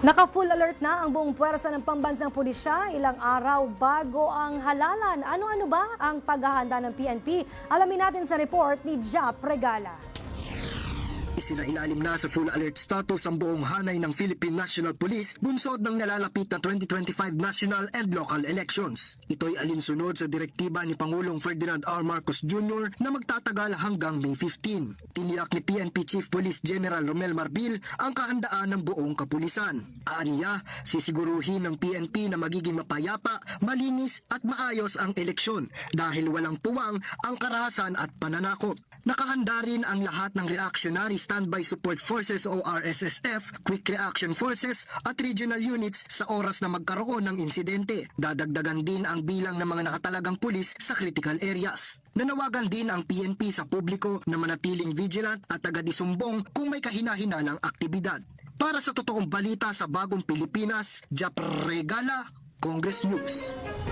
Naka-full alert na ang buong puwersa ng pambansang pulisya ilang araw bago ang halalan. Ano-ano ba ang paghahanda ng PNP? Alamin natin sa report ni Jap Regala. Isinailalim na sa full alert status ang buong hanay ng Philippine National Police bunsod ng nalalapit na 2025 national and local elections. Ito'y alinsunod sa direktiba ni Pangulong Ferdinand R. Marcos Jr. na magtatagal hanggang May 15. Tiniyak ni PNP Chief Police General Romel Marbil ang kahandaan ng buong kapulisan. Aniya, sisiguruhin ng PNP na magiging mapayapa, malinis at maayos ang eleksyon dahil walang puwang ang karahasan at pananakot. Nakahanda rin ang lahat ng Reactionary Standby Support Forces o RSSF, Quick Reaction Forces at regional units sa oras na magkaroon ng insidente. Dadagdagan din ang bilang ng mga nakatalagang pulis sa critical areas. Nanawagan din ang PNP sa publiko na manatiling vigilant at taga-disumbong kung may kahina-hinalang aktibidad. Para sa totoong balita sa Bagong Pilipinas, Jap Regala, Congress News.